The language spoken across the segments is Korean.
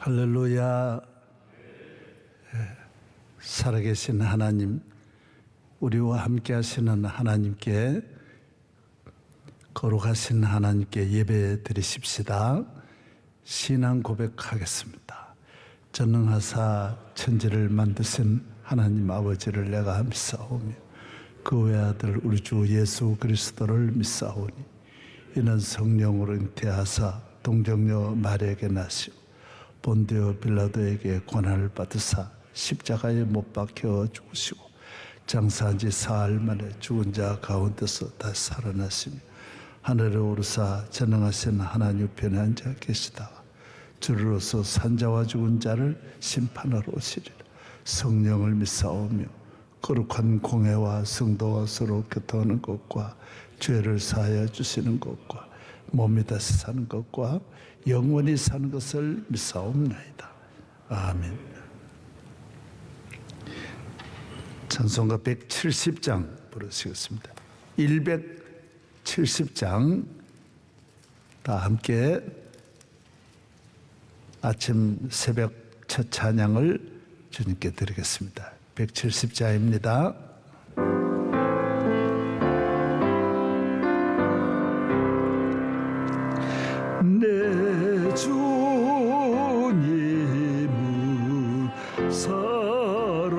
할렐루야. 살아계신 하나님, 우리와 함께 하시는 하나님께, 거룩하신 하나님께 예배 드리십시다. 신앙 고백하겠습니다. 전능하사 천지를 만드신 하나님 아버지를 내가 믿사오며 그 외아들 우리 주 예수 그리스도를 믿사오니 이는 성령으로 잉태하사 동정녀 마리아에게 나시고 본디오 빌라도에게 고난을 받으사 십자가에 못 박혀 죽으시고 장사한 지 사흘 만에 죽은 자 가운데서 다시 살아나시며 하늘에 오르사 전능하신 하나님 우편에 앉아 계시다가 주로서 산자와 죽은 자를 심판하러 오시리라. 성령을 믿사오며 거룩한 공회와 성도와 서로 교통하는 것과 죄를 사하여 주시는 것과 몸이 다시 사는 것과 영원히 사는 것을 믿사옵나이다. 아멘. 찬송가 170장 부르시겠습니다. 170장 다 함께 아침 새벽 첫 찬양을 주님께 드리겠습니다. 170자입니다. 내 주님은 살아계셔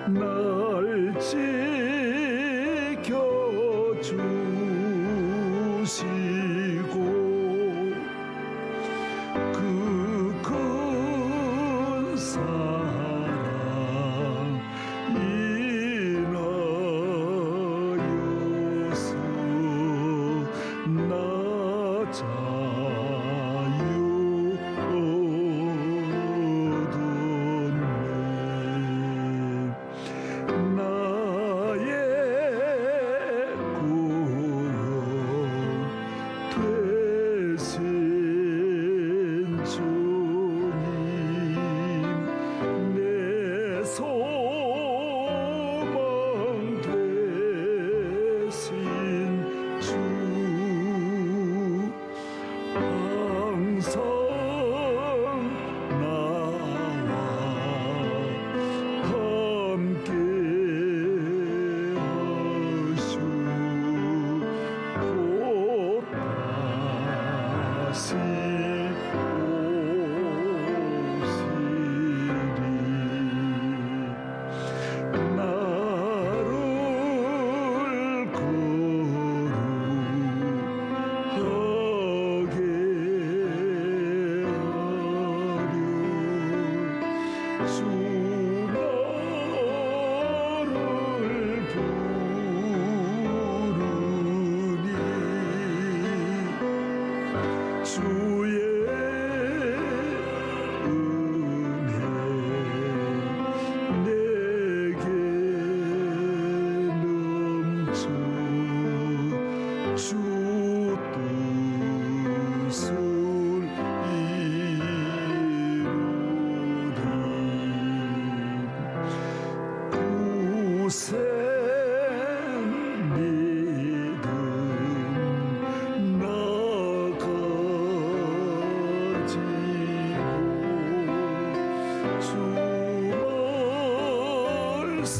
날 지켜주시고 그 큰 사랑 인하여서 나 자유 얻었네. 나의 구원 되신 주님 내 소망 되신 주 항상 나와 함께 하시고 곧 다시 오시리. 나를 거룩하게 하려 주 나를 부르니 주의 은혜 내게 넘쳐 주 뜻을 이루리. 구세 믿음 나가지고 주 말씀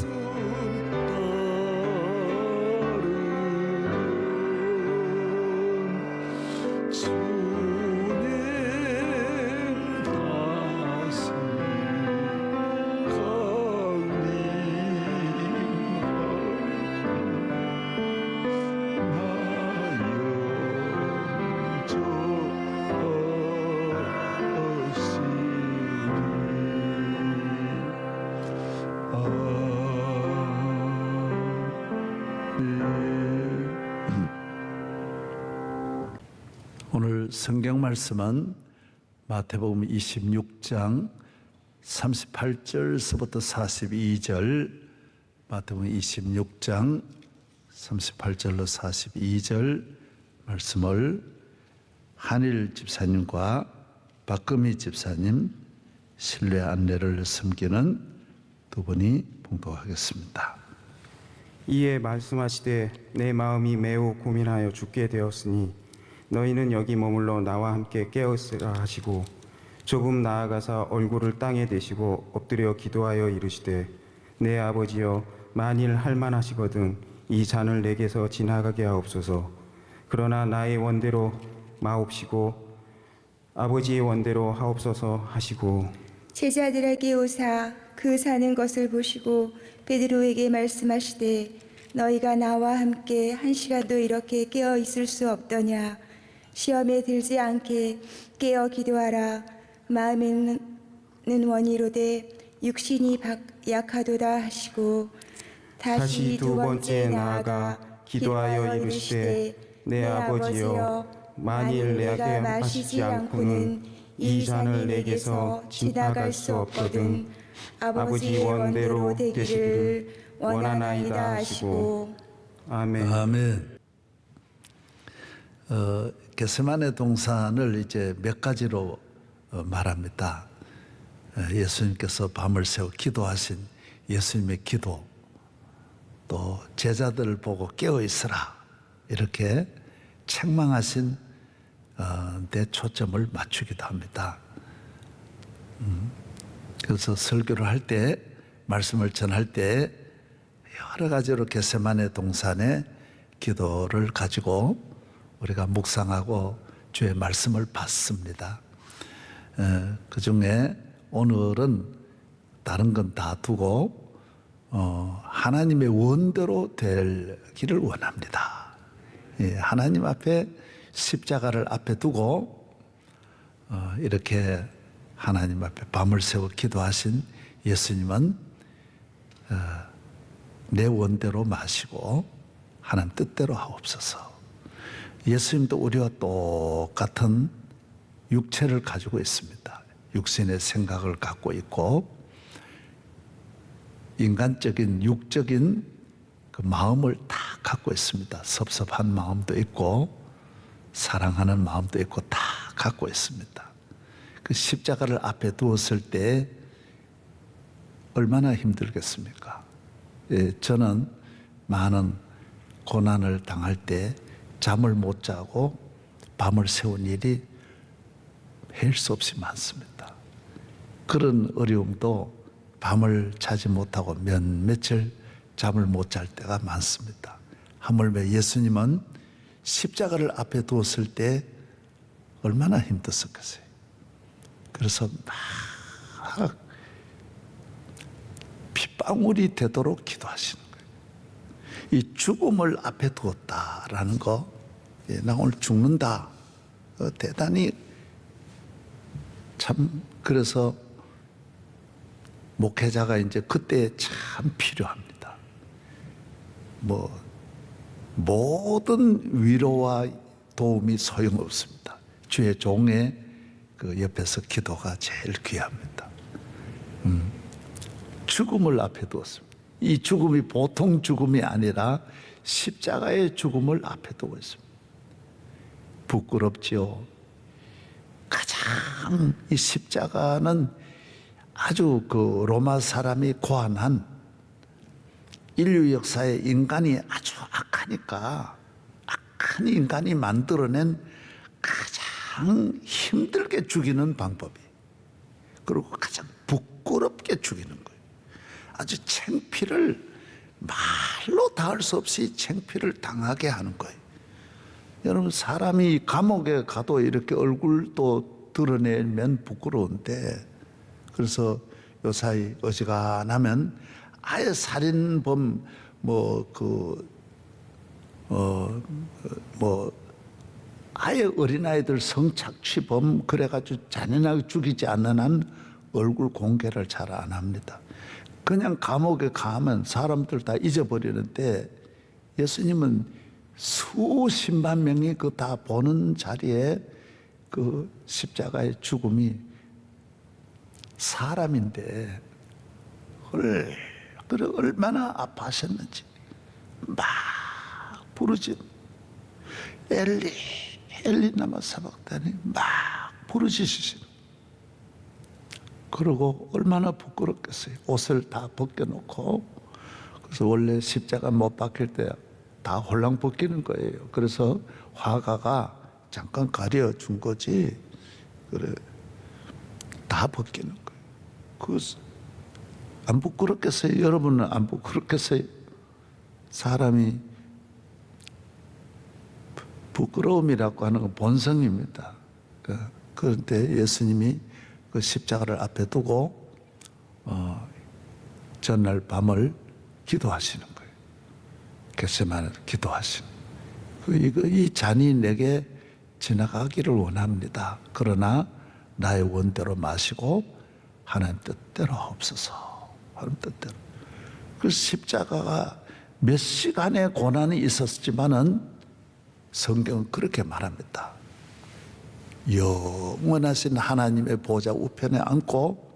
따르는 주님 다시 오늘 성경 말씀은 마태복음 26장 38절서부터 42절, 마태복음 26장 38절로 42절 말씀을 한일 집사님과 박금희 집사님 신뢰 안내를 섬기는 두 분이 봉독하겠습니다. 이에 말씀하시되 내 마음이 매우 고민하여 죽게 되었으니 너희는 여기 머물러 나와 함께 깨어 있으라 하시고 조금 나아가사 얼굴을 땅에 대시고 엎드려 기도하여 이르시되 내 아버지여 만일 할만하시거든 이 잔을 내게서 지나가게 하옵소서. 그러나 나의 원대로 마옵시고 아버지의 원대로 하옵소서 하시고 제자들에게 오사 그 사는 것을 보시고 베드로에게 말씀하시되 너희가 나와 함께 한 시간도 이렇게 깨어 있을 수 없더냐. 시험에 들지 않게 깨어 기도하라. 마음에는 원이로되 육신이 약하도다 하시고 다시 두 번째 나아가 기도하여 이르시되 내 아버지여 만일 내게 마시지 않고는 이 잔을 내게서 지나갈 수 없거든 아버지 원대로 되시기를 원하나이다 하시고 아멘. 아멘. 겟세마네 동산을 이제 몇 가지로 말합니다. 예수님께서 밤을 새워 기도하신 예수님의 기도, 또 제자들을 보고 깨어 있으라 이렇게 책망하신 데 초점을 맞추기도 합니다. 그래서 설교를 할 때, 말씀을 전할 때 여러 가지로 겟세마네 동산의 기도를 가지고 우리가 묵상하고 주의 말씀을 받습니다. 그 중에 오늘은 다른 건 다 두고 하나님의 원대로 되기를 원합니다. 하나님 앞에 십자가를 앞에 두고 이렇게 하나님 앞에 밤을 새워 기도하신 예수님은 내 원대로 마시고 하나님 뜻대로 하옵소서. 예수님도 우리와 똑같은 육체를 가지고 있습니다. 육신의 생각을 갖고 있고 인간적인 육적인 그 마음을 다 갖고 있습니다. 섭섭한 마음도 있고 사랑하는 마음도 있고 다 갖고 있습니다. 그 십자가를 앞에 두었을 때 얼마나 힘들겠습니까? 저는 많은 고난을 당할 때 잠을 못 자고 밤을 새운 일이 헬 수 없이 많습니다. 그런 어려움도 밤을 자지 못하고 며칠 잠을 못 잘 때가 많습니다. 하물며 예수님은 십자가를 앞에 두었을 때 얼마나 힘들었겠어요. 그래서 막 핏방울이 되도록 기도하시는 거예요. 이 죽음을 앞에 두었다라는 거, 나 오늘 죽는다. 대단히 참, 그래서 목회자가 이제 그때 참 필요합니다. 모든 위로와 도움이 소용없습니다. 주의 종의 그 옆에서 기도가 제일 귀합니다. 죽음을 앞에 두었습니다. 이 죽음이 보통 죽음이 아니라 십자가의 죽음을 앞에 두고 있습니다. 부끄럽지요. 가장 이 십자가는 아주 그 로마 사람이 고안한 인류 역사에 인간이 아주 악하니까 악한 인간이 만들어낸 가장 힘들게 죽이는 방법이, 그리고 가장 부끄럽게 죽이는 거예요. 아주 창피를 말로 닿을 수 없이 창피를 당하게 하는 거예요. 여러분, 사람이 감옥에 가도 이렇게 얼굴도 드러내면 부끄러운데, 그래서 요사이 어지간하면 아예 살인범 아예 어린아이들 성착취범 그래가지고 잔인하게 죽이지 않는 한 얼굴 공개를 잘 안 합니다. 그냥 감옥에 가면 사람들 다 잊어버리는데, 예수님은 수십만 명이 그 다 보는 자리에 그 십자가의 죽음이 사람인데 얼마나 아파하셨는지 막 부르짖, 엘리 엘리 라마 사박다니 막 부르짖으시는. 그러고 얼마나 부끄럽겠어요. 옷을 다 벗겨놓고. 그래서 원래 십자가 못 박힐 때 다 홀랑 벗기는 거예요. 그래서 화가가 잠깐 가려준 거지. 그래, 다 벗기는 거예요. 안 부끄럽겠어요? 여러분은 안 부끄럽겠어요? 사람이 부끄러움이라고 하는 건 본성입니다. 그런데 예수님이 그 십자가를 앞에 두고 전날 밤을 기도하시는 거예요. 겟세마네에서 기도하시는 거예요. 이 잔이 내게 지나가기를 원합니다. 그러나 나의 원대로 마시고 하나님 뜻대로 하옵소서. 하나님 뜻대로. 그 십자가가 몇 시간의 고난이 있었지만은 성경은 그렇게 말합니다. 영원하신 하나님의 보좌 우편에 앉고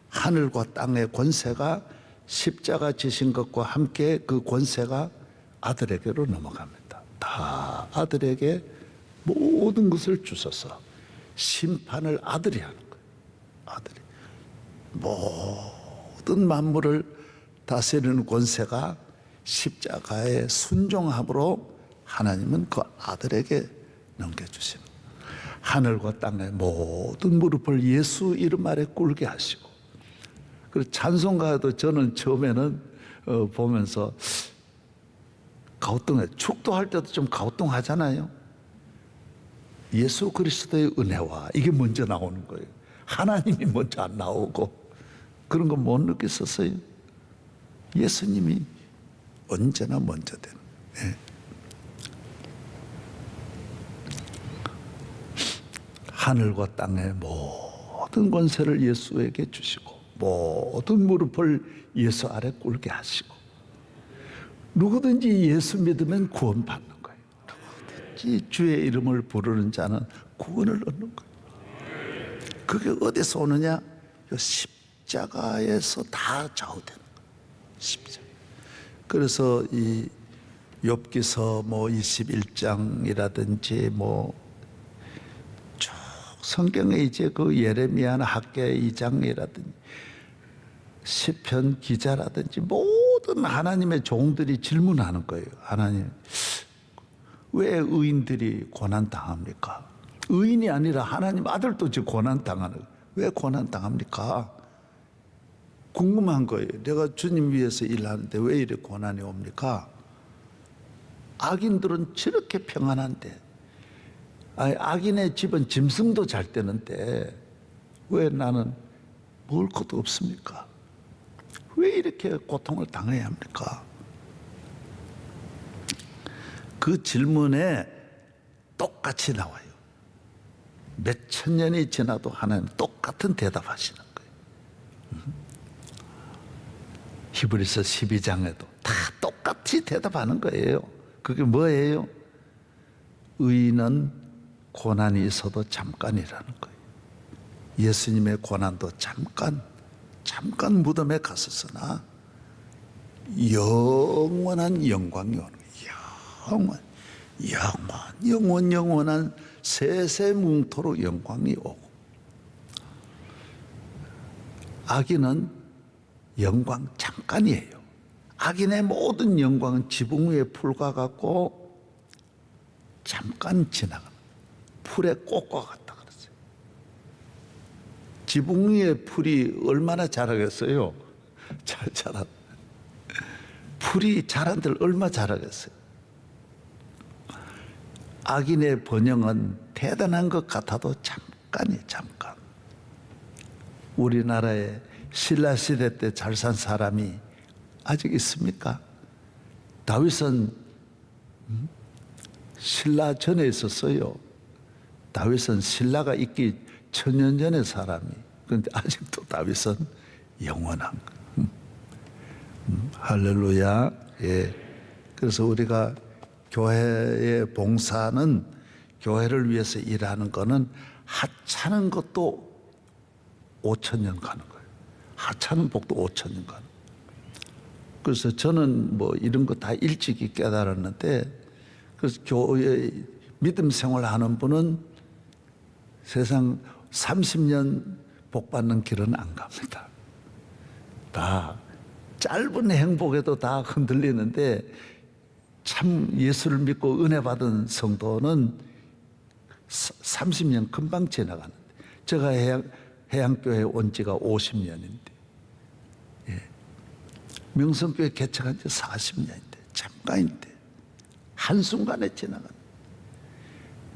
하늘과 땅의 권세가 십자가 지신 것과 함께 그 권세가 아들에게로 넘어갑니다. 다 아들에게 모든 것을 주셔서 심판을 아들이 하는 거예요. 아들이. 모든 만물을 다스리는 권세가 십자가의 순종함으로 하나님은 그 아들에게 넘겨주시는 거예요. 하늘과 땅의 모든 무릎을 예수 이름 아래 꿇게 하시고, 그리고 찬송가도 저는 처음에는 보면서 가우뚱해. 축도할 때도 좀 가우뚱하잖아요. 예수 그리스도의 은혜와 이게 먼저 나오는 거예요. 하나님이 먼저 안 나오고 그런 거 못 느꼈었어요. 예수님이 언제나 먼저 되는 거예요. 하늘과 땅의 모든 권세를 예수에게 주시고 모든 무릎을 예수 아래 꿇게 하시고, 누구든지 예수 믿으면 구원받는 거예요. 누구든지 주의 이름을 부르는 자는 구원을 얻는 거예요. 그게 어디서 오느냐? 십자가에서 다 좌우되는 거예요. 십자가. 그래서 이 욥기서 21장이라든지 쭉 성경에 이제 그 예레미야나 학개 2장이라든지 시편 기자라든지 모든 하나님의 종들이 질문하는 거예요. 하나님, 왜 의인들이 고난 당합니까? 의인이 아니라 하나님 아들도 지금 고난 당하는 거예요. 왜 고난 당합니까? 궁금한 거예요. 내가 주님 위해서 일하는데 왜 이렇게 고난이 옵니까? 악인들은 저렇게 평안한데, 악인의 집은 짐승도 잘 되는데 왜 나는 먹을 것도 없습니까? 왜 이렇게 고통을 당해야 합니까? 그 질문에 똑같이 나와요. 몇천 년이 지나도 하나님 똑같은 대답하시는 거예요. 히브리서 12장에도 다 똑같이 대답하는 거예요. 그게 뭐예요? 의인은 고난이 있어도 잠깐이라는 거예요. 예수님의 고난도 잠깐 무덤에 갔었으나 영원한 영광이 오는 거예요. 영원한 세세뭉토록 영광이 오고, 악인은 영광 잠깐이에요. 악인의 모든 영광은 지붕 위에 풀과 같고 잠깐 지나갑니다. 풀의 꽃과 같다 그랬어요. 지붕 위에 풀이 얼마나 자라겠어요? 잘 자라. 풀이 자란들 얼마나 자라겠어요? 악인의 번영은 대단한 것 같아도 잠깐이에요. 잠깐. 우리나라에 신라 시대 때 잘 산 사람이 아직 있습니까? 다윗은 신라 전에 있었어요. 다윗은 신라가 있기 천년 전의 사람이. 그런데 아직도 다윗은 영원한 거. 할렐루야. 예. 그래서 우리가 교회의 봉사는, 교회를 위해서 일하는 거는 하찮은 것도 5,000년 가는 거예요. 하찮은 복도 5,000년 가는 거예요. 그래서 저는 이런 거 다 일찍이 깨달았는데, 그래서 교회 믿음 생활하는 분은 세상 30년 복 받는 길은 안 갑니다. 다 짧은 행복에도 다 흔들리는데, 참 예수를 믿고 은혜 받은 성도는 30년 금방 지나가는데, 제가 해양교회 온 지가 50년인데, 명성교회 개척한 지 40년인데, 잠깐인데, 한순간에 지나간.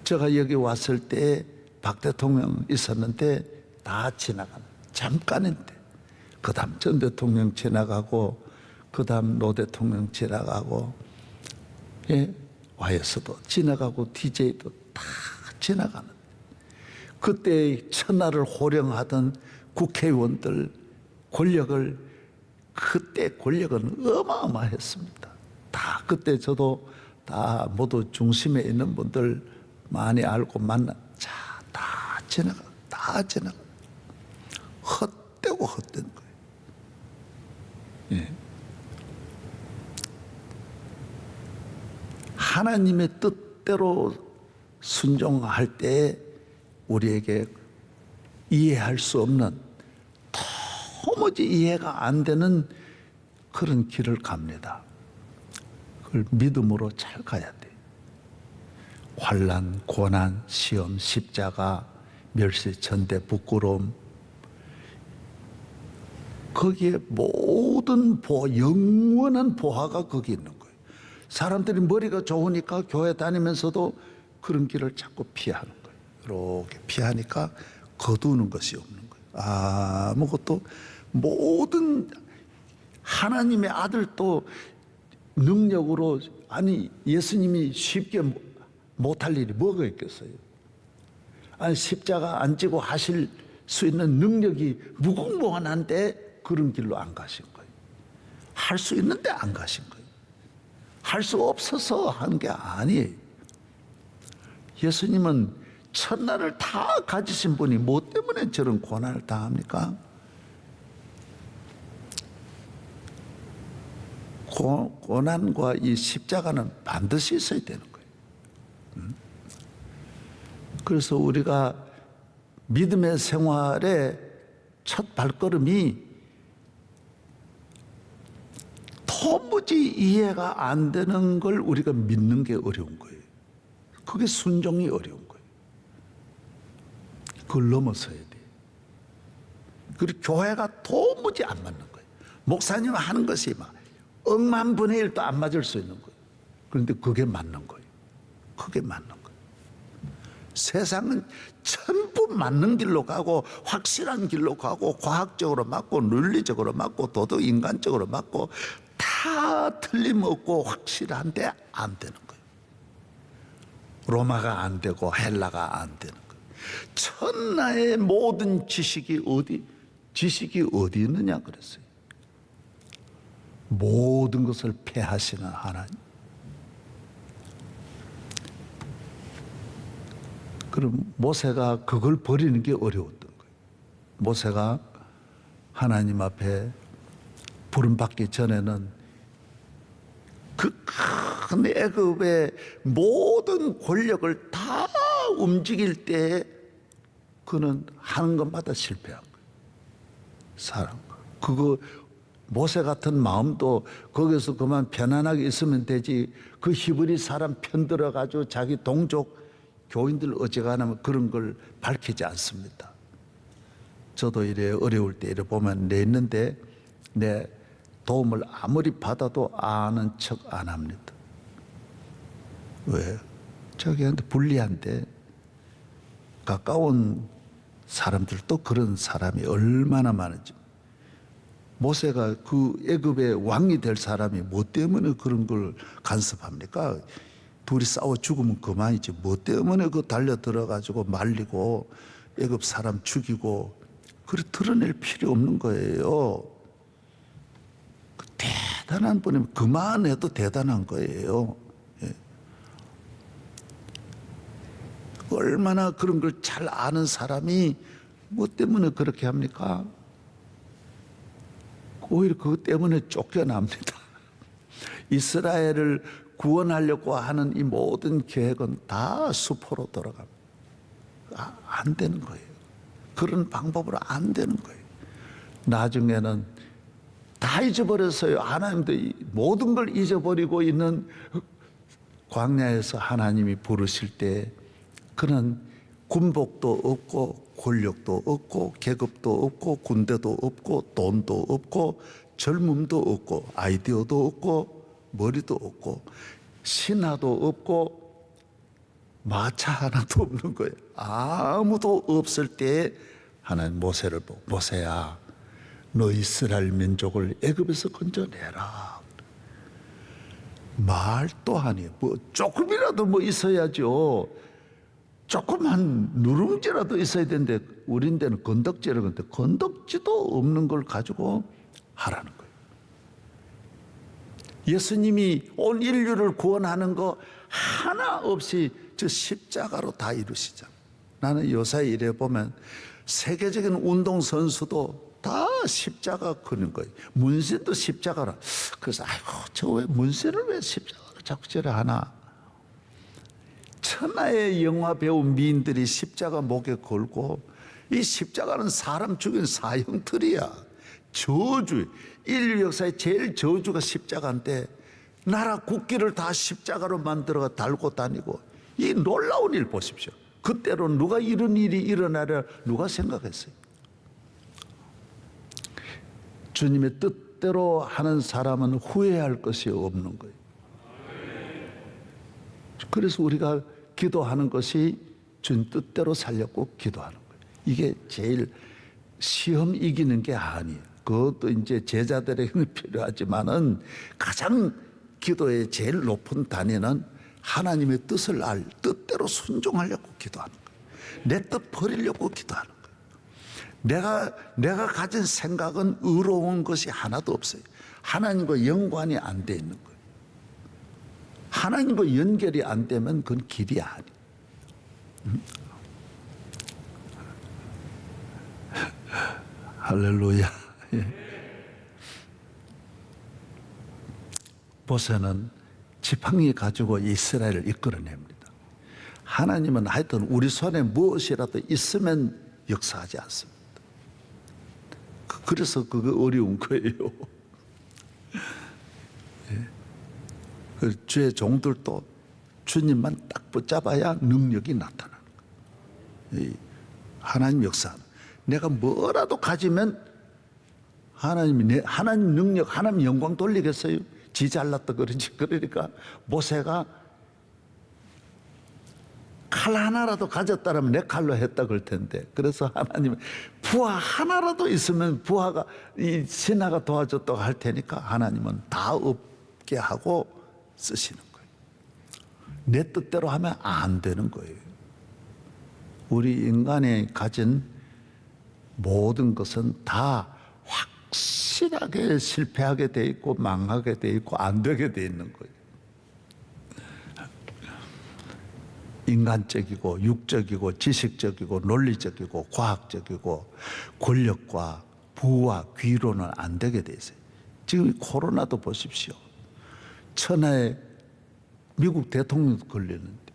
제가 여기 왔을 때 박 대통령 있었는데 다 지나간, 잠깐인데, 그 다음 전 대통령 지나가고, 그 다음 노 대통령 지나가고, YS도 지나가고, DJ도 다 지나가는. 그때 천하를 호령하던 국회의원들 권력을, 그때 권력은 어마어마했습니다. 다 그때 저도 다 모두 중심에 있는 분들 많이 알고 다 지나가. 헛되고 헛된 거예요. 하나님의 뜻대로 순종할 때 우리에게 이해할 수 없는, 도무지 이해가 안 되는 그런 길을 갑니다. 그걸 믿음으로 잘 가야 돼. 환난, 고난, 시험, 십자가, 멸시, 전대, 부끄러움, 거기에 모든 영원한 보화가 거기 있는 거예요. 사람들이 머리가 좋으니까 교회 다니면서도 그런 길을 자꾸 피하는 거예요. 이렇게 피하니까 거두는 것이 없는 거예요. 아무것도, 모든 하나님의 아들도 능력으로, 아니 예수님이 쉽게 못할 일이 뭐가 있겠어요? 아니 십자가 안 지고 하실 수 있는 능력이 무궁무한한데 그런 길로 안 가신 거예요. 할 수 있는데 안 가신 거예요. 할 수 없어서 한 게 아니에요. 예수님은 천하를 다 가지신 분이 뭐 때문에 저런 고난을 당합니까? 고난과 이 십자가는 반드시 있어야 되는 거예요. 그래서 우리가 믿음의 생활의 첫 발걸음이 도무지 이해가 안 되는 걸 우리가 믿는 게 어려운 거예요. 그게 순종이 어려운 거예요. 그걸 넘어서야 돼. 그리고 교회가 도무지 안 맞는 거예요. 목사님 하는 것이 막 억만분의 1도 안 맞을 수 있는 거예요. 그런데 그게 맞는 거예요. 그게 맞는 거예요. 세상은 전부 맞는 길로 가고, 확실한 길로 가고, 과학적으로 맞고, 논리적으로 맞고, 도덕 인간적으로 맞고, 다 틀림없고 확실한데 안 되는 거예요. 로마가 안 되고 헬라가 안 되는 거예요. 천하의 모든 지식이 어디 있느냐 그랬어요. 모든 것을 폐하시는 하나님. 그럼 모세가 그걸 버리는 게 어려웠던 거예요. 모세가 하나님 앞에 부름받기 전에는 그 큰 애굽의 모든 권력을 다 움직일 때 그는 하는 것마다 실패한 거예요. 사람. 그거 모세 같은 마음도 거기서 그만 편안하게 있으면 되지, 그 히브리 사람 편들어 가지고 자기 동족 교인들 어지간하면 그런 걸 밝히지 않습니다. 저도 이래 어려울 때 이래 보면 내 있는데 내 도움을 아무리 받아도 아는 척 안 합니다. 왜? 저기한테 불리한데. 가까운 사람들도 그런 사람이 얼마나 많은지. 모세가 그 애굽의 왕이 될 사람이 뭐 때문에 그런 걸 간섭합니까? 둘이 싸워 죽으면 그만이지. 뭐 때문에 그 달려 들어가지고 말리고 애굽 사람 죽이고 그래 드러낼 필요 없는 거예요. 그 대단한 분이면 그만해도 대단한 거예요. 예. 얼마나 그런 걸 잘 아는 사람이 뭐 때문에 그렇게 합니까? 오히려 그것 때문에 쫓겨납니다. 이스라엘을 구원하려고 하는 이 모든 계획은 다 수포로 돌아갑니다. 안 되는 거예요. 그런 방법으로 안 되는 거예요. 나중에는 다 잊어버렸어요. 하나님도 모든 걸 잊어버리고 있는 광야에서 하나님이 부르실 때 그는 군복도 없고 권력도 없고 계급도 없고 군대도 없고 돈도 없고 젊음도 없고 아이디어도 없고 머리도 없고 신하도 없고 마차 하나도 없는 거예요. 아무도 없을 때 하나님 모세를 보고 모세야 너 이스라엘 민족을 애굽에서 건져내라. 말도 아니에요. 뭐 조금이라도 뭐 있어야죠. 조그만 누룽지라도 있어야 되는데 우린 데는 건덕지라 그러는데 건덕지도 없는 걸 가지고 하라는 거예요. 예수님이 온 인류를 구원하는 거 하나 없이 저 십자가로 다 이루시잖아. 나는 요새 이래 보면 세계적인 운동선수도 다 십자가 그는 거예요. 문신도 십자가라. 그래서 아이고 저 왜 문신을 왜 십자가로 자꾸 저래 하나. 천하의 영화 배우 미인들이 십자가 목에 걸고 이 십자가는 사람 죽인 사형틀이야. 저주. 인류 역사의 제일 저주가 십자가인데 나라 국기를 다 십자가로 만들어 달고 다니고 이 놀라운 일 보십시오. 그때로 누가 이런 일이 일어나려 누가 생각했어요? 주님의 뜻대로 하는 사람은 후회할 것이 없는 거예요. 그래서 우리가 기도하는 것이 주님 뜻대로 살려고 기도하는 거예요. 이게 제일 시험 이기는 게 아니에요. 그것도 이제 제자들에게는 필요하지만은 가장 기도의 제일 높은 단위는 하나님의 뜻을 뜻대로 순종하려고 기도하는 거예요. 내 뜻 버리려고 기도하는 거예요. 내가 가진 생각은 의로운 것이 하나도 없어요. 하나님과 연관이 안 돼 있는 거예요. 하나님과 연결이 안 되면 그건 길이 아니에요. 할렐루야. 모세는 지팡이 가지고 이스라엘을 이끌어냅니다. 하나님은 하여튼 우리 손에 무엇이라도 있으면 역사하지 않습니다. 그래서 그거 어려운 거예요. 주의 종들도 주님만 딱 붙잡아야 능력이 나타나는 거예요. 하나님 역사. 내가 뭐라도 가지면 하나님 능력, 하나님 영광 돌리겠어요? 지 잘났다 그러지. 그러니까 모세가 칼 하나라도 가졌다면 내 칼로 했다 그럴 텐데. 그래서 하나님은 부하 하나라도 있으면 부하가 이 신하가 도와줬다고 할 테니까 하나님은 다 없게 하고 쓰시는 거예요. 내 뜻대로 하면 안 되는 거예요. 우리 인간이 가진 모든 것은 다 확실하게 실패하게 돼 있고 망하게 돼 있고 안 되게 돼 있는 거예요. 인간적이고 육적이고 지식적이고 논리적이고 과학적이고 권력과 부와 귀로는 안 되게 돼 있어요. 지금 코로나도 보십시오. 천하의 미국 대통령도 걸렸는데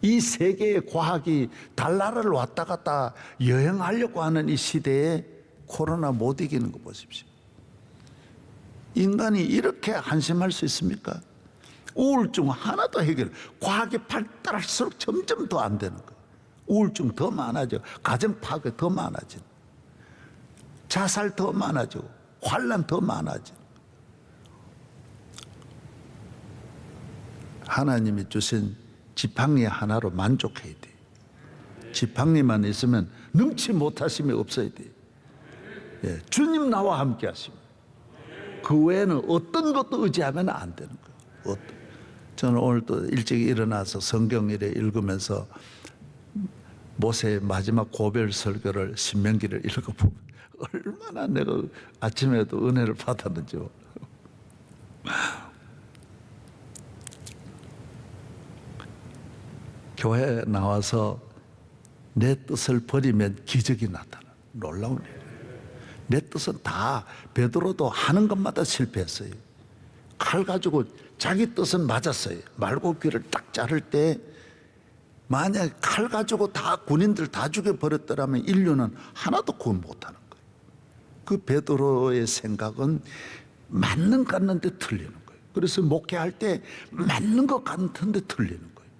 이 세계의 과학이 달나라를 왔다 갔다 여행하려고 하는 이 시대에 코로나 못 이기는 거 보십시오. 인간이 이렇게 한심할 수 있습니까? 우울증 하나도 해결. 과학이 발달할수록 점점 더 안 되는 거예요. 우울증 더 많아져. 가정 파괴 더 많아져. 자살 더 많아지고 환난 더 많아져. 하나님이 주신 지팡이 하나로 만족해야 돼. 지팡이만 있으면 능치 못하심이 없어야 돼. 예, 주님 나와 함께 하십니다. 그 외에는 어떤 것도 의지하면 안 되는 거예요. 저는 오늘 또 일찍 일어나서 성경을 읽으면서 모세의 마지막 고별 설교를 신명기를 읽어보면 얼마나 내가 아침에도 은혜를 받았는지. 교회에 나와서 내 뜻을 버리면 기적이 나타나. 놀라운 일이에요. 내 뜻은 다 베드로도 하는 것마다 실패했어요. 칼 가지고 자기 뜻은 맞았어요. 말고기를 딱 자를 때 만약에 칼 가지고 다 군인들 다 죽여버렸더라면 인류는 하나도 구원 못하는 거예요. 그 베드로의 생각은 맞는 것 같는데 틀리는 거예요. 그래서 목회할 때 맞는 것 같은데 틀리는 거예요.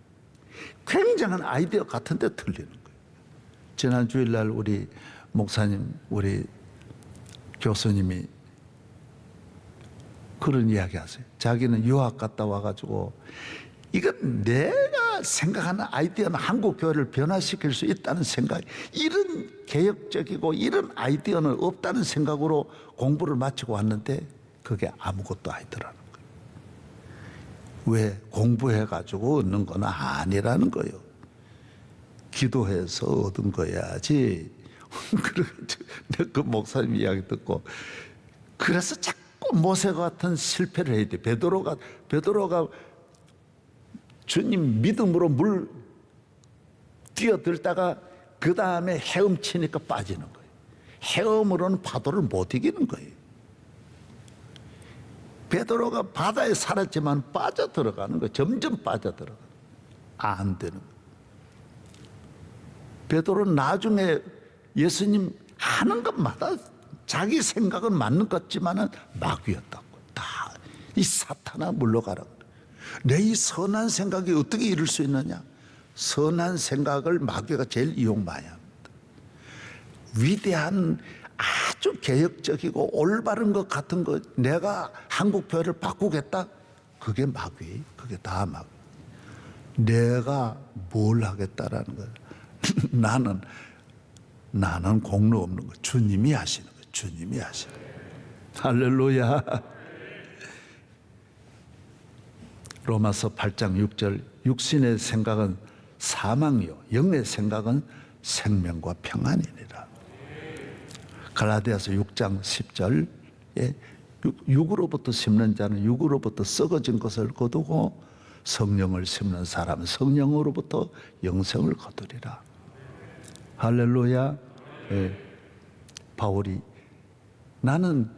굉장한 아이디어 같은데 틀리는 거예요. 지난 주일날 우리 목사님, 우리 교수님이 그런 이야기 하세요. 자기는 유학 갔다 와가지고 이건 내가 생각하는 아이디어는 한국 교회를 변화시킬 수 있다는 생각, 이런 개혁적이고 이런 아이디어는 없다는 생각으로 공부를 마치고 왔는데 그게 아무것도 아니더라는 거예요. 왜? 공부해가지고 얻는 건 아니라는 거예요. 기도해서 얻은 거야지. 그래가지고 그 목사님 이야기 듣고, 그래서 자꾸 모세 같은 실패를 해야 돼. 베드로가 주님 믿음으로 물 뛰어들다가 그 다음에 헤엄치니까 빠지는 거예요. 헤엄으로는 파도를 못 이기는 거예요. 베드로가 바다에 살았지만 빠져들어가는 거예요. 점점 빠져들어가는 거예요. 안 되는 거예요. 베드로는 나중에 예수님 하는 것마다 자기 생각은 맞는 것 같지만은 마귀였다고. 다 이 사탄아 물러가라. 내 이 선한 생각이 어떻게 이룰 수 있느냐? 선한 생각을 마귀가 제일 이용 많이 합니다. 위대한 아주 개혁적이고 올바른 것 같은 거, 내가 한국 교회를 바꾸겠다, 그게 마귀. 그게 다 마귀. 내가 뭘 하겠다라는 거예요. 나는 공로 없는 거. 주님이 하시는 거예요. 주님이 하시는 거예요. 할렐루야. 로마서 8장 6절, 육신의 생각은 사망이요 영의 생각은 생명과 평안이니라. 갈라디아서 6장 10절에 육으로부터 심는 자는 육으로부터 썩어진 것을 거두고 성령을 심는 사람은 성령으로부터 영생을 거두리라. 할렐루야. 예. 바울이 나는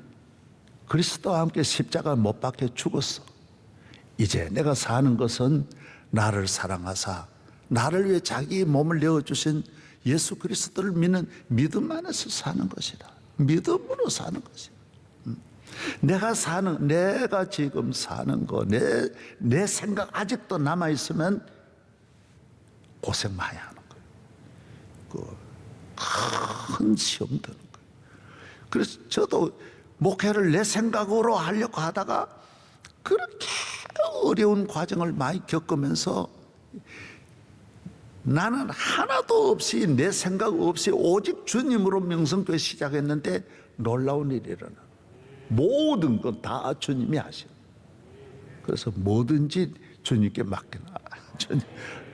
그리스도와 함께 십자가 못 박혀 죽었어. 이제 내가 사는 것은 나를 사랑하사 나를 위해 자기의 몸을 내어주신 예수 그리스도를 믿는 믿음 안에서 사는 것이다. 믿음으로 사는 것이다. 내가 지금 사는 거, 내 생각 아직도 남아있으면 고생 많이 하는 거예요. 큰 시험 드는 거예요. 그래서 저도 목회를 내 생각으로 하려고 하다가 그렇게 어려운 과정을 많이 겪으면서 나는 하나도 없이 내 생각 없이 오직 주님으로 명성교회 시작했는데 놀라운 일이 일어나. 모든 건 다 주님이 하셔. 그래서 뭐든지 주님께 맡겨놔. 주님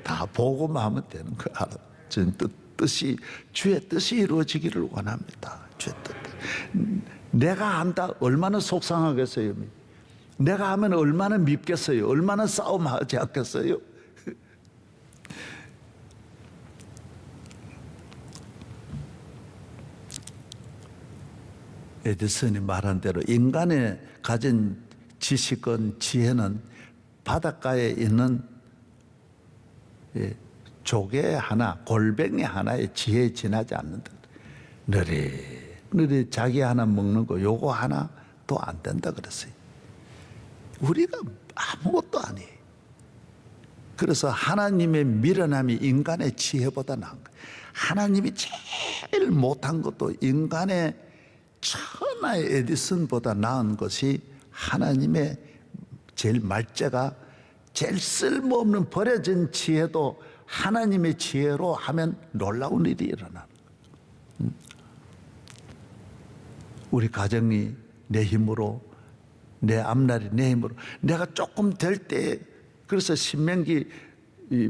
다 보고만 하면 되는 거야. 주님 주의 뜻이 이루어지기를 원합니다. 주의 뜻. 내가 한다 얼마나 속상하겠어요. 내가 하면 얼마나 밉겠어요. 얼마나 싸움하지 않겠어요. 에디슨이 말한 대로 인간의 가진 지식은 지혜는 바닷가에 있는 조개 하나, 골뱅이 하나의 지혜에 지나지 않는다. 느리 자기 하나 먹는 거 요거 하나도 안 된다 그랬어요. 우리가 아무것도 아니에요. 그래서 하나님의 미련함이 인간의 지혜보다 나은 거예요. 하나님이 제일 못한 것도 인간의 천하의 에디슨보다 나은 것이 하나님의 제일 말재가 제일 쓸모없는 버려진 지혜도 하나님의 지혜로 하면 놀라운 일이 일어나는 거예요. 우리 가정이 내 힘으로, 내 앞날이 내 힘으로, 내가 조금 될 때, 그래서 신명기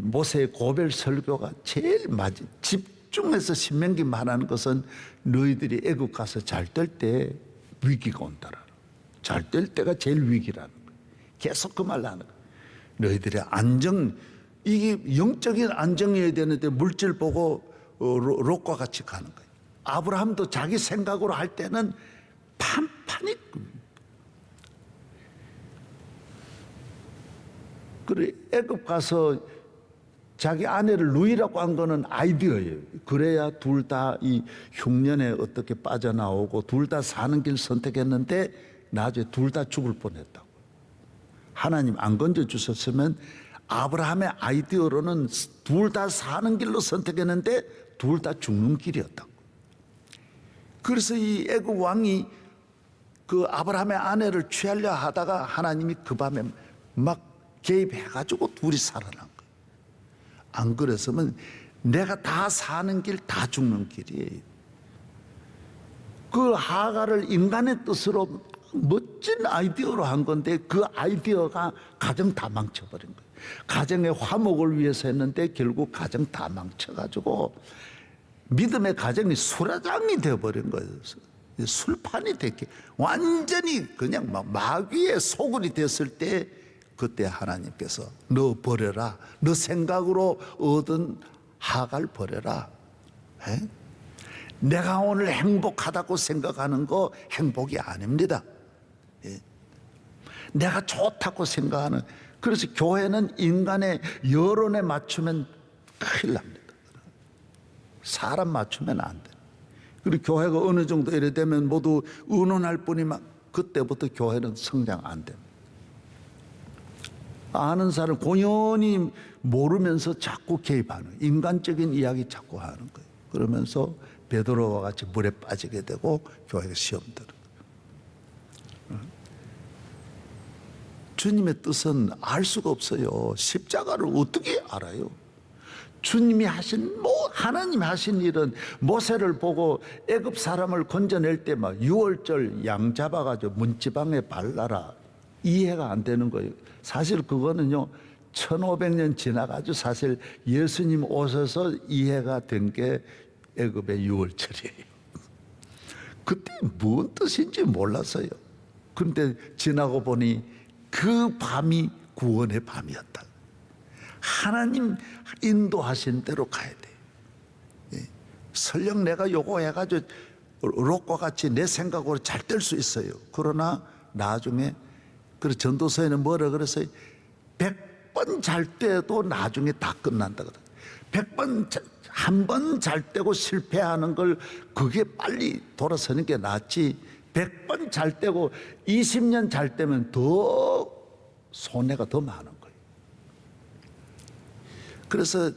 모세의 고별 설교가 제일 맞지. 집중해서 신명기 말하는 것은 너희들이 애국 가서 잘 될 때 위기가 온다라. 잘 될 때가 제일 위기라는 거예요. 계속 그 말을 하는 거예요. 너희들의 안정, 이게 영적인 안정이어야 되는데 물질 보고 롯과 같이 가는 거예요. 아브라함도 자기 생각으로 할 때는 판판이, 그래 애굽 가서 자기 아내를 누이라고 한 거는 아이디어예요. 그래야 둘 다 이 흉년에 어떻게 빠져나오고 둘 다 사는 길 선택했는데 나중에 둘 다 죽을 뻔했다고. 하나님 안 건져 주셨으면 아브라함의 아이디어로는 둘 다 사는 길로 선택했는데 둘 다 죽는 길이었다고. 그래서 이 애굽 왕이 그 아브라함의 아내를 취하려 하다가 하나님이 그 밤에 막 개입해가지고 둘이 살아난 거예요. 안 그랬으면 내가 다 사는 길, 다 죽는 길이에요. 그 하가를 인간의 뜻으로 멋진 아이디어로 한 건데 그 아이디어가 가정 다 망쳐버린 거예요. 가정의 화목을 위해서 했는데 결국 가정 다 망쳐가지고 믿음의 가정이 수라장이 되어버린 거예요. 술판이 됐기 완전히 그냥 막 마귀의 소굴이 됐을 때 그때 하나님께서 너 버려라. 너 생각으로 얻은 하가를 버려라. 에? 내가 오늘 행복하다고 생각하는 거 행복이 아닙니다. 예. 내가 좋다고 생각하는, 그래서 교회는 인간의 여론에 맞추면 큰일 납니다. 사람 맞추면 안 돼. 그리고 교회가 어느 정도 이래 되면 모두 의논할 뿐이면 그때부터 교회는 성장 안 됩니다. 아는 사람 고연히 모르면서 자꾸 개입하는, 인간적인 이야기 자꾸 하는 거예요. 그러면서 베드로와 같이 물에 빠지게 되고 교회가 시험 들어요. 주님의 뜻은 알 수가 없어요. 십자가를 어떻게 알아요? 주님이 하신 하나님이 하신 일은 모세를 보고 애굽 사람을 건져낼 때 막 6월절 양 잡아가지고 문지방에 발라라, 이해가 안 되는 거예요. 사실 그거는요 1500년 지나가지고 사실 예수님 오셔서 이해가 된 게 애굽의 6월절이에요. 그때 뭔 뜻인지 몰랐어요. 그런데 지나고 보니 그 밤이 구원의 밤이었다. 하나님 인도하신 대로 가야 돼요. 예. 설령 내가 요거 해가지고 롯과 같이 내 생각으로 잘 될 수 있어요. 그러나 나중에, 그래서 전도서에는 뭐라 그랬어요? 100번 잘 때도 나중에 다 끝난다 그래요. 100번 한 번 잘 때고 실패하는 걸 그게 빨리 돌아서는 게 낫지, 100번 잘 때고 20년 잘 때면 더 손해가 더 많은 거예요. 그래서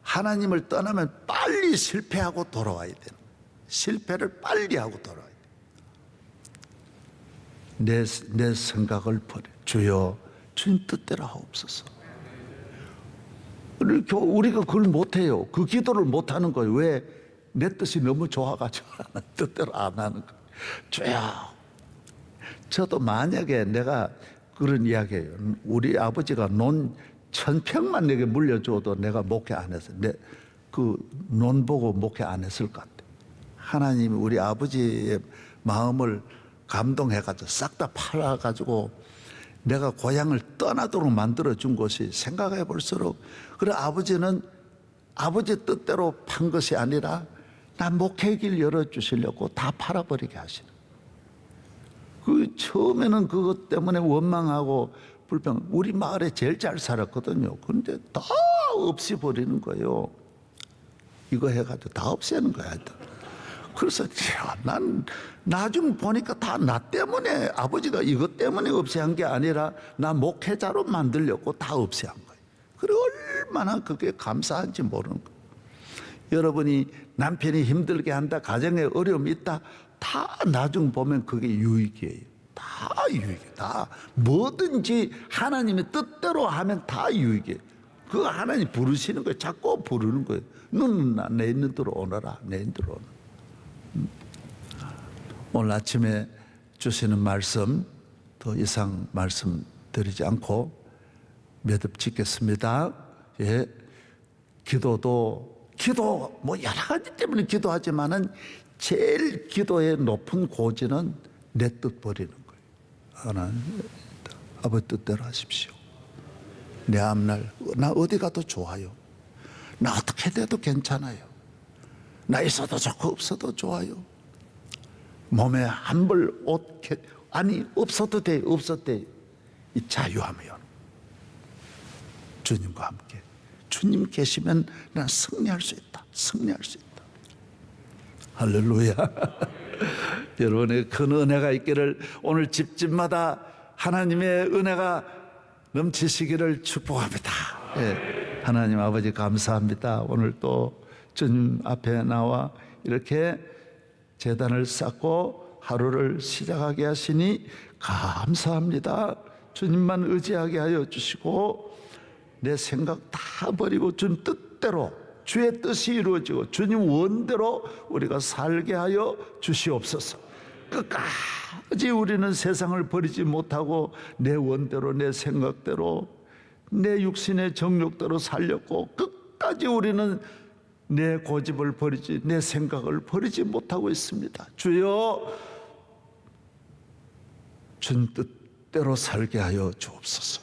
하나님을 떠나면 빨리 실패하고 돌아와야 되는 거예요. 실패를 빨리 하고 돌아와야 돼요. 내 생각을 버려. 주여 주님 뜻대로 하옵소서. 우리가 그걸 못해요. 그 기도를 못하는 거예요. 왜? 내 뜻이 너무 좋아가지고 뜻대로 안 하는 거예요. 주여, 저도 만약에 내가 그런 이야기예요. 우리 아버지가 논 1000평만 내게 물려줘도 내가 목회 안 했어요. 그 논 보고 목회 안 했을 것 같아요. 하나님이 우리 아버지의 마음을 감동해가지고 싹 다 팔아가지고 내가 고향을 떠나도록 만들어준 것이, 생각해 볼수록, 그래 아버지는 아버지 뜻대로 판 것이 아니라 나 목회 길 열어주시려고 다 팔아버리게 하시는. 그 처음에는 그것 때문에 원망하고 불평. 우리 마을에 제일 잘 살았거든요. 그런데 다 없이 버리는 거예요. 이거 해가지고 다 없애는 거야. 그래서 난 나중 보니까 다 나 때문에, 아버지가 이것 때문에 없애한 게 아니라 나 목회자로 만들려고 다 없애한 거예요. 그래 얼마나 그게 감사한지 모르는 거예요. 여러분이 남편이 힘들게 한다, 가정에 어려움이 있다, 다 나중 보면 그게 유익이에요. 다 유익이에요. 다 뭐든지 하나님의 뜻대로 하면 다 유익이에요. 그거 하나님 부르시는 거예요. 자꾸 부르는 거예요. 너는 내 있는 대로 오너라. 내 있는 대로 오너라. 오늘 아침에 주시는 말씀 더 이상 말씀드리지 않고 몇 듭 짓겠습니다. 예. 기도 뭐 여러 가지 때문에 기도하지만은 제일 기도의 높은 고지는 내 뜻 버리는 거예요. 하나님, 아버지 뜻대로 하십시오. 내 앞날 나 어디 가도 좋아요. 나 어떻게 돼도 괜찮아요. 나 있어도 좋고 없어도 좋아요. 몸에 한 벌 옷, 아니 없어도 돼, 없어도 돼. 이 자유하면 주님과 함께, 주님 계시면 난 승리할 수 있다. 승리할 수 있다. 할렐루야. 여러분의 큰 은혜가 있기를, 오늘 집집마다 하나님의 은혜가 넘치시기를 축복합니다. 예, 하나님 아버지 감사합니다. 오늘 또 주님 앞에 나와 이렇게 제단을 쌓고 하루를 시작하게 하시니 감사합니다. 주님만 의지하게 하여 주시고 내 생각 다 버리고 주님 뜻대로 주의 뜻이 이루어지고 주님 원대로 우리가 살게 하여 주시옵소서. 끝까지 우리는 세상을 버리지 못하고 내 원대로 내 생각대로 내 육신의 정욕대로 살렸고 끝까지 우리는 내 고집을 버리지 내 생각을 버리지 못하고 있습니다. 주여 주님 뜻대로 살게 하여 주옵소서.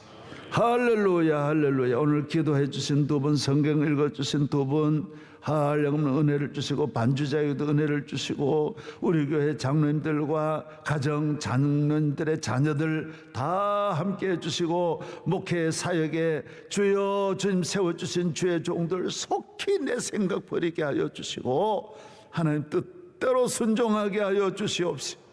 할렐루야 할렐루야. 오늘 기도해 주신 두 분, 성경 읽어 주신 두 분 하나님 은혜를 주시고 반주자에게도 은혜를 주시고 우리 교회 장로님들과 가정 장로님들의 자녀들 다 함께 해주시고 목회 사역에 주여 주님 세워주신 주의 종들 속히 내 생각 버리게 하여 주시고 하나님 뜻대로 순종하게 하여 주시옵시고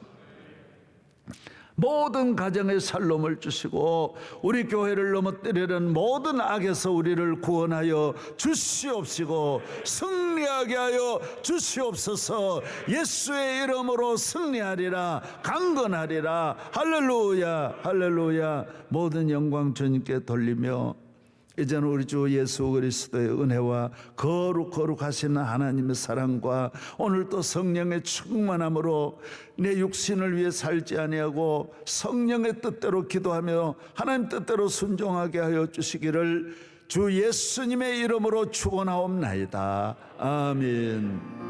모든 가정의 살롬을 주시고 우리 교회를 넘어뜨리는 모든 악에서 우리를 구원하여 주시옵시고 승리하게 하여 주시옵소서. 예수의 이름으로 승리하리라 강건하리라. 할렐루야 할렐루야. 모든 영광 주님께 돌리며 이제는 우리 주 예수 그리스도의 은혜와 거룩하시는 하나님의 사랑과 오늘 또 성령의 충만함으로 내 육신을 위해 살지 아니하고 성령의 뜻대로 기도하며 하나님 뜻대로 순종하게 하여 주시기를 주 예수님의 이름으로 축원하옵나이다. 아멘.